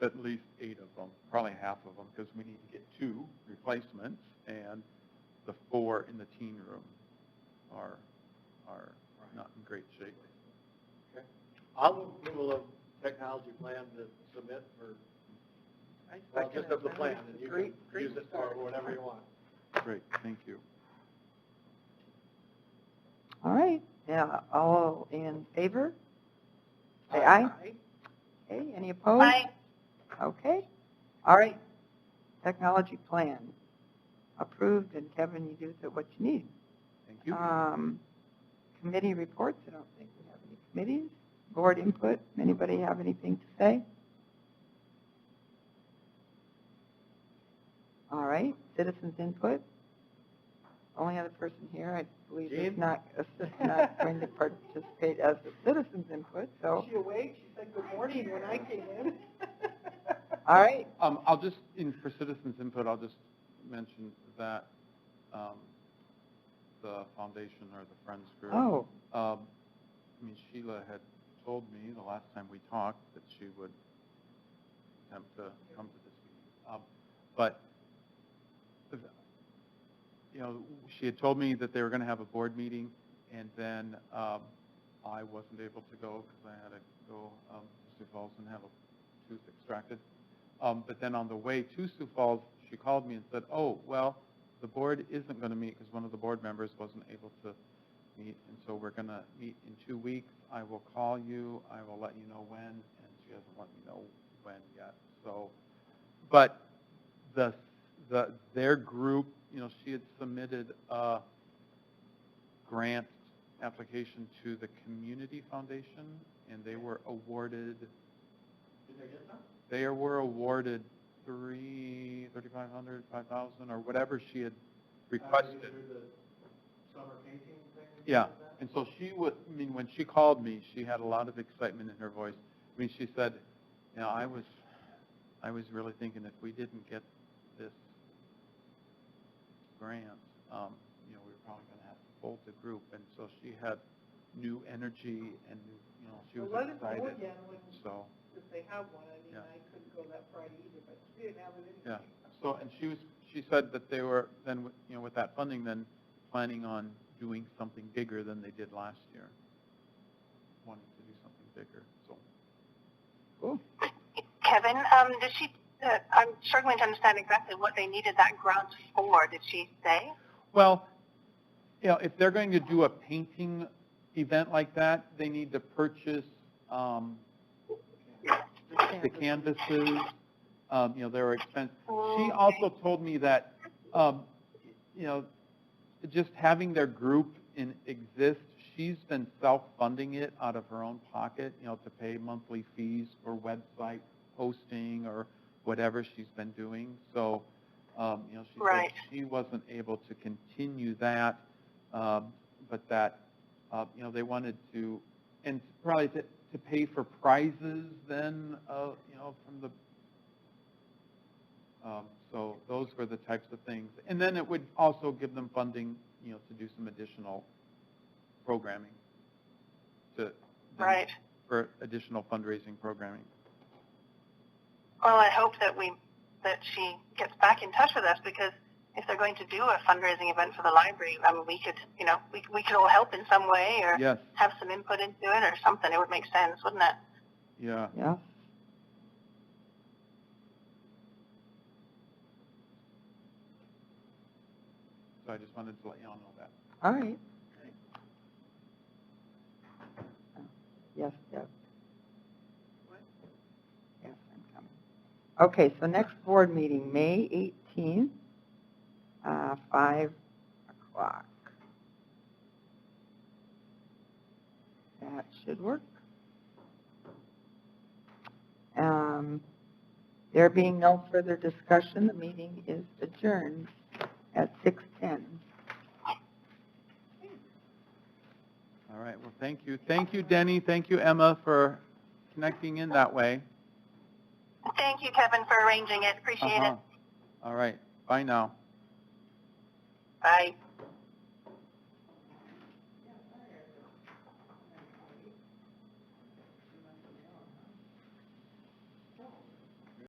at least 8 of them, probably half of them, because we need to get 2 replacements, and the 4 in the teen room are not in great shape. Okay. I'll move approval of technology plan to submit for, just of the plan, and you can use it for whatever you want. Great, thank you. All right, yeah, all in favor? Say aye. Okay, any opposed? Bye. Okay, all right. Technology plan approved, and Kevin, you do with it what you need. Thank you. Committee reports, I don't think we have any committees. Board input, anybody have anything to say? All right, citizens input. only other person here, I believe, is Jean? not going to participate as a citizen's input, so, Is she awake? She said good morning when I came in. all right. I'll just, for citizens input, I'll just mention that the foundation or the Friends group. Oh, I mean, Sheila had told me the last time we talked that she would attempt to come to this meeting. But, you know, she had told me that they were going to have a board meeting, and then I wasn't able to go because I had to go to Sioux Falls and have a tooth extracted. But then on the way to Sioux Falls, she called me and said, oh, well, the board isn't going to meet because one of the board members wasn't able to meet, and so we're going to meet in 2 weeks. I will call you. I will let you know when, and she hasn't let me know when yet. So, but their group, you know, she had submitted a grant application to the Community Foundation, and they were awarded. Did they get some? They were awarded $3,500, $5,000, or whatever she had requested. The summer painting thing? Yeah, and so she was, I mean, when she called me, she had a lot of excitement in her voice. I mean, she said, you know, I was really thinking if we didn't get this grant, you know, we were probably going to have to fold the group. And so she had new energy and, you know, she was Well, let us excited. know again when, So, if they have one. I mean, Yeah. I couldn't go that Friday either, but we didn't have it yeah. anyway. So, and she said that they were then, you know, with that funding, then planning on doing something bigger than they did last year. Wanting to do something bigger, so. cool. Kevin, did she, I'm struggling to understand exactly what they needed that grant for. Did she say? Well, you know, if they're going to do a painting event like that, they need to purchase the canvases. You know, they're expensive. She also told me that, you know, just having their group exist, she's been self-funding it out of her own pocket, you know, to pay monthly fees for website hosting or whatever she's been doing. So, you know, she said she wasn't able to continue that, but that, you know, they wanted to, and probably to pay for prizes then, you know, from the, so those were the types of things. And then it would also give them funding, you know, to do some additional programming, for additional fundraising programming. Well, I hope that she gets back in touch with us, because if they're going to do a fundraising event for the library, I mean, we could, you know, we could all help in some way, or have some input into it or something. It would make sense, wouldn't it? Yeah. Yeah. So I just wanted to let you all know that. All right. Yes, Deb. What? Yes, I'm coming. Okay, so next board meeting, May 18th, 5 o'clock. That should work. There being no further discussion, the meeting is adjourned at 6:10. All right, well, thank you. Thank you, Denny. Thank you, Emma, for connecting in that way. Thank you, Kevin, for arranging it. Appreciate it. All right, bye now. Bye.